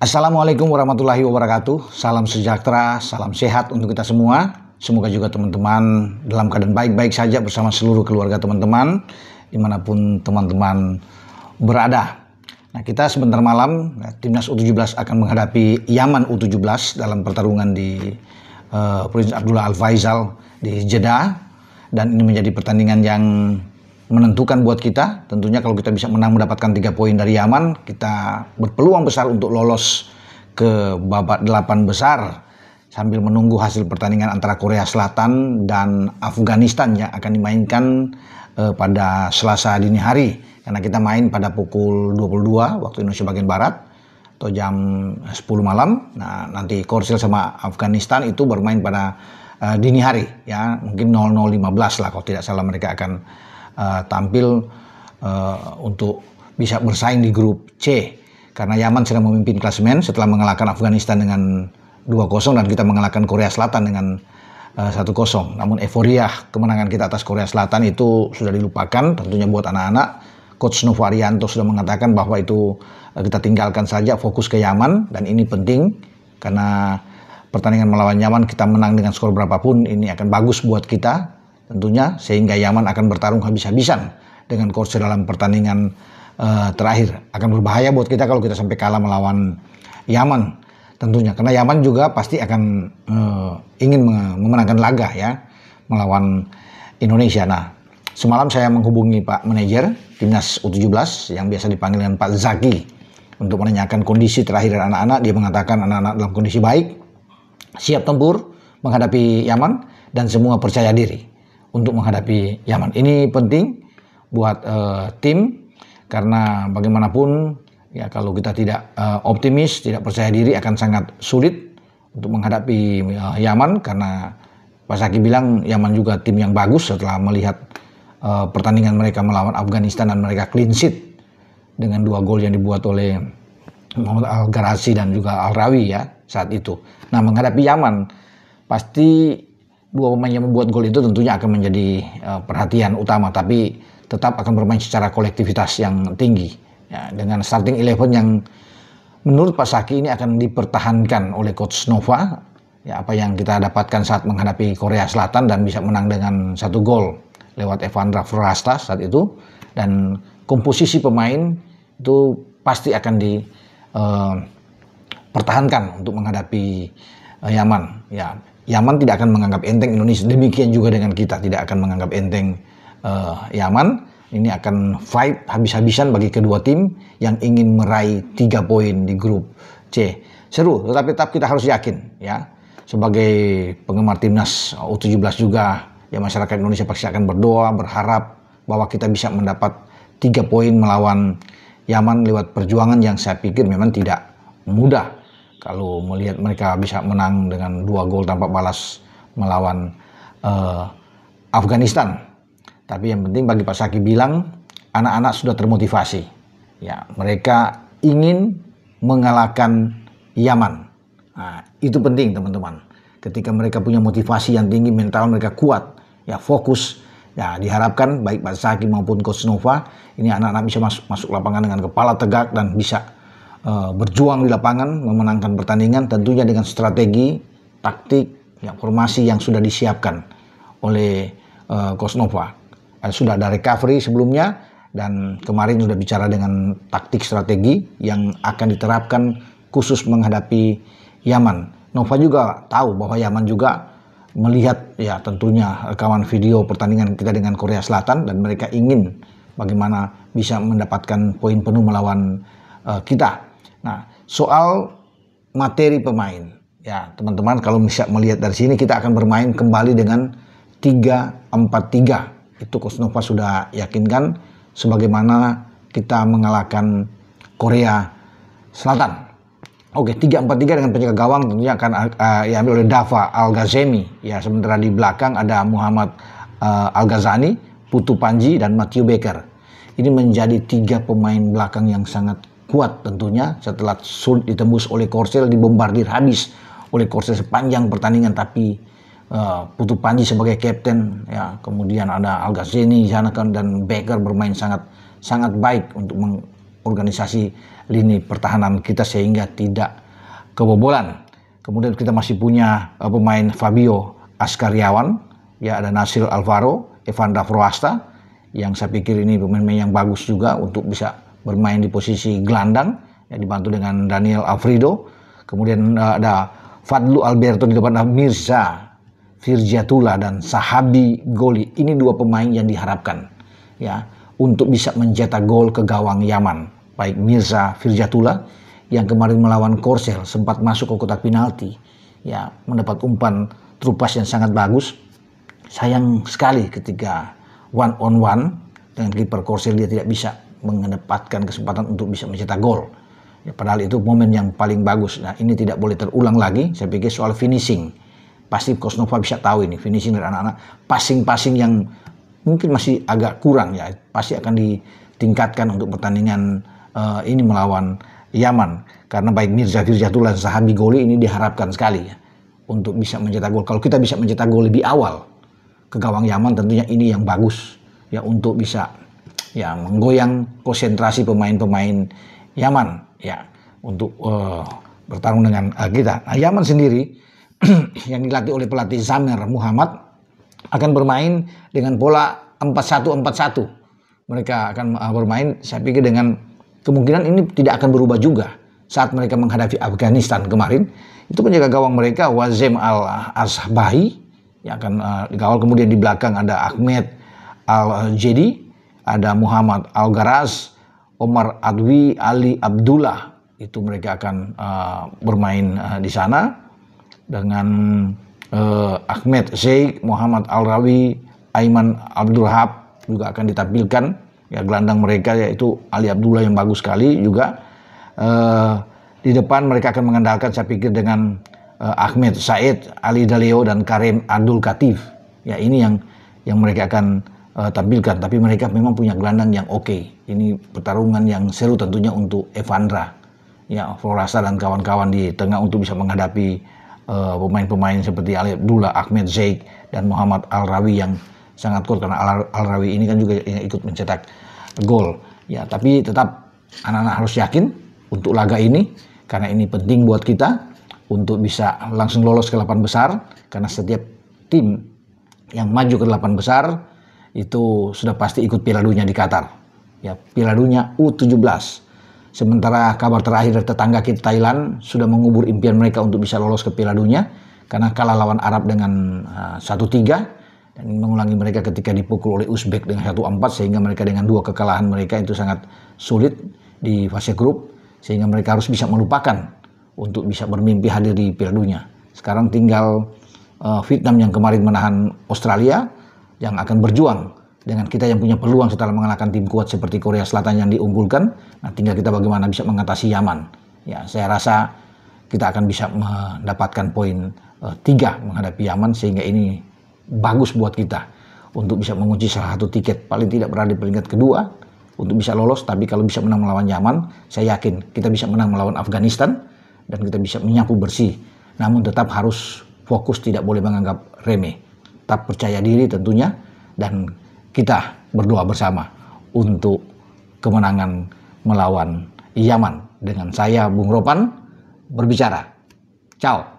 Assalamualaikum warahmatullahi wabarakatuh. Salam sejahtera, salam sehat untuk kita semua. Semoga juga teman-teman dalam keadaan baik-baik saja bersama seluruh keluarga teman-teman, dimanapun teman-teman berada. Nah, kita sebentar malam, Timnas U17 akan menghadapi Yaman U17 dalam pertarungan di Prince Abdullah Al Faisal di Jeddah. Dan ini menjadi pertandingan yang menentukan buat kita. Tentunya kalau kita bisa menang mendapatkan 3 poin dari Yaman, kita berpeluang besar untuk lolos ke babak 8 besar sambil menunggu hasil pertandingan antara Korea Selatan dan Afghanistan yang akan dimainkan pada Selasa dini hari, karena kita main pada pukul 22 waktu Indonesia bagian Barat atau jam 10 malam. Nah, nanti Korsel sama Afghanistan itu bermain pada dini hari, ya mungkin 00.15 lah kalau tidak salah. Mereka akan tampil untuk bisa bersaing di grup C, karena Yaman sedang memimpin klasemen setelah mengalahkan Afghanistan dengan 2-0 dan kita mengalahkan Korea Selatan dengan 1-0. Namun euforia kemenangan kita atas Korea Selatan itu sudah dilupakan tentunya buat anak-anak. Coach Nova Arianto sudah mengatakan bahwa itu kita tinggalkan saja, fokus ke Yaman, dan ini penting karena pertandingan melawan Yaman kita menang dengan skor berapapun ini akan bagus buat kita tentunya, sehingga Yaman akan bertarung habis-habisan dengan Korsel dalam pertandingan terakhir. Akan berbahaya buat kita kalau kita sampai kalah melawan Yaman tentunya, karena Yaman juga pasti akan ingin memenangkan laga ya melawan Indonesia. Nah, semalam saya menghubungi Pak Manajer Timnas U17 yang biasa dipanggil dengan Pak Zaki untuk menanyakan kondisi terakhir dari anak-anak. Dia mengatakan anak-anak dalam kondisi baik, siap tempur menghadapi Yaman, dan semua percaya diri untuk menghadapi Yaman. Ini penting buat tim, karena bagaimanapun ya kalau kita tidak optimis, tidak percaya diri, akan sangat sulit untuk menghadapi Yaman, karena Pak Saki bilang Yaman juga tim yang bagus setelah melihat pertandingan mereka melawan Afghanistan dan mereka clean sheet dengan 2 gol yang dibuat oleh Muhammad Al-Garazi dan juga Al-Rawi ya saat itu. Nah, menghadapi Yaman pasti 2 pemain yang membuat gol itu tentunya akan menjadi perhatian utama, tapi tetap akan bermain secara kolektivitas yang tinggi ya, dengan starting 11 yang menurut Pak Saki ini akan dipertahankan oleh Coach Nova ya, apa yang kita dapatkan saat menghadapi Korea Selatan dan bisa menang dengan 1 gol lewat Evandra Frasta saat itu. Dan komposisi pemain itu pasti akan dipertahankan untuk menghadapi Yaman ya. Yaman tidak akan menganggap enteng Indonesia, demikian juga dengan kita tidak akan menganggap enteng Yaman. Ini akan fight habis-habisan bagi kedua tim yang ingin meraih 3 poin di grup C. Seru, tetapi tetap kita harus yakin ya, sebagai penggemar Timnas U17 juga ya, masyarakat Indonesia pasti akan berdoa, berharap bahwa kita bisa mendapat 3 poin melawan Yaman lewat perjuangan yang saya pikir memang tidak mudah. Kalau melihat mereka bisa menang dengan 2 gol tanpa balas melawan Afghanistan. Tapi yang penting bagi Pak Saki bilang, anak-anak sudah termotivasi. Ya, mereka ingin mengalahkan Yaman. Nah, itu penting teman-teman. Ketika mereka punya motivasi yang tinggi, mental mereka kuat, ya fokus. Ya, diharapkan baik Pak Saki maupun Coach Nova, ini anak-anak bisa masuk lapangan dengan kepala tegak dan bisa berjuang di lapangan, memenangkan pertandingan tentunya dengan strategi, taktik, ya, formasi yang sudah disiapkan oleh Coach Nova. Sudah ada recovery sebelumnya dan kemarin sudah bicara dengan taktik strategi yang akan diterapkan khusus menghadapi Yaman. Nova juga tahu bahwa Yaman juga melihat ya tentunya rekaman video pertandingan kita dengan Korea Selatan dan mereka ingin bagaimana bisa mendapatkan poin penuh melawan kita. Nah, soal materi pemain, ya teman-teman kalau bisa melihat dari sini kita akan bermain kembali dengan 3-4-3. Itu Coach Nova sudah yakinkan sebagaimana kita mengalahkan Korea Selatan. Oke, 3-4-3 dengan penjaga gawang tentunya akan diambil oleh Dava Al-Ghazemi. Ya, sementara di belakang ada Muhammad Al-Ghazani, Putu Panji, dan Matthew Baker. Ini menjadi 3 pemain belakang yang sangat kuat tentunya setelah sulit ditembus oleh Korsel, dibombardir habis oleh Korsel sepanjang pertandingan. Tapi Putu Panji sebagai kapten ya, kemudian ada Al-Ghazani di sana kan, dan Baker bermain sangat baik untuk organisasi lini pertahanan kita sehingga tidak kebobolan. Kemudian kita masih punya pemain Fabio Askaryawan, ya ada Nasil Alvaro, Evandra Froasta, yang saya pikir ini pemain-pemain yang bagus juga untuk bisa bermain di posisi gelandang, yang dibantu dengan Daniel Alfredo. Kemudian ada Fadlu Alberto di depan, Mirza Firjatullah dan Sahabi Goli. Ini dua pemain yang diharapkan ya untuk bisa mencetak gol ke gawang Yaman. Baik Mirza Firjatullah yang kemarin melawan Korsel sempat masuk ke kotak penalti, ya mendapat umpan trupas yang sangat bagus. Sayang sekali ketika one on one dengan kiper Korsel dia tidak bisa mendapatkan kesempatan untuk bisa mencetak gol. Ya, padahal itu momen yang paling bagus. Nah ini tidak boleh terulang lagi. Saya pikir soal finishing, pasti Coach Nova bisa tahu ini finishing dari anak-anak. Passing yang mungkin masih agak kurang ya, pasti akan ditingkatkan untuk pertandingan ini melawan Yaman, karena baik Mirza Firjatullah dan Sahabi Goli ini diharapkan sekali ya untuk bisa mencetak gol. Kalau kita bisa mencetak gol lebih awal ke gawang Yaman, tentunya ini yang bagus ya untuk bisa ya menggoyang konsentrasi pemain-pemain Yaman ya untuk bertarung dengan kita. Nah, Yaman sendiri yang dilatih oleh pelatih Zamer Muhammad akan bermain dengan pola 4-1-4-1. Mereka akan bermain, saya pikir dengan kemungkinan ini tidak akan berubah juga saat mereka menghadapi Afghanistan kemarin. Itu penjaga gawang mereka Wazem Al-Asbahi yang akan dikawal. Kemudian di belakang ada Ahmed Al-Jedi, ada Muhammad Al-Garaz, Omar Adwi, Ali Abdullah. Itu mereka akan bermain di sana dengan Ahmed Sheikh, Muhammad Al-Rawi, Aiman Abdurrahab juga akan ditampilkan. Ya gelandang mereka yaitu Ali Abdullah yang bagus sekali juga. Di depan mereka akan mengandalkan saya pikir dengan Ahmed Said, Ali Daleo dan Karim Abdul Katif. Ya ini yang mereka akan tampilkan. Tapi mereka memang punya gelandang yang oke. Ini pertarungan yang seru tentunya untuk Evandra, ya Florasa dan kawan-kawan di tengah untuk bisa menghadapi pemain-pemain seperti Ali Abdullah, Ahmed Sheikh dan Muhammad Al-Rawi yang sangat kuat, karena Al-Rawi ini kan juga yang ikut mencetak gol. Ya, tapi tetap anak-anak harus yakin untuk laga ini karena ini penting buat kita untuk bisa langsung lolos ke 8 besar, karena setiap tim yang maju ke 8 besar itu sudah pasti ikut Piala Dunia di Qatar. Ya, Piala Dunia U17. Sementara kabar terakhir dari tetangga kita Thailand sudah mengubur impian mereka untuk bisa lolos ke Piala Dunia karena kalah lawan Arab dengan 1-3. Dan mengulangi mereka ketika dipukul oleh Uzbek dengan 1-4, sehingga mereka dengan 2 kekalahan mereka itu sangat sulit di fase grup, sehingga mereka harus bisa melupakan untuk bisa bermimpi hadir di Piala Dunia. Sekarang tinggal Vietnam yang kemarin menahan Australia yang akan berjuang dengan kita yang punya peluang setelah mengalahkan tim kuat seperti Korea Selatan yang diunggulkan. Nah, tinggal kita bagaimana bisa mengatasi Yaman. Ya, saya rasa kita akan bisa mendapatkan poin 3 menghadapi Yaman, sehingga ini bagus buat kita untuk bisa mengunci salah satu tiket paling tidak berada di peringkat kedua untuk bisa lolos. Tapi kalau bisa menang melawan Yaman, saya yakin kita bisa menang melawan Afghanistan dan kita bisa menyapu bersih. Namun tetap harus fokus, tidak boleh menganggap remeh, tetap percaya diri tentunya, dan kita berdoa bersama untuk kemenangan melawan Yaman. Dengan saya Bung Ropan berbicara. Ciao.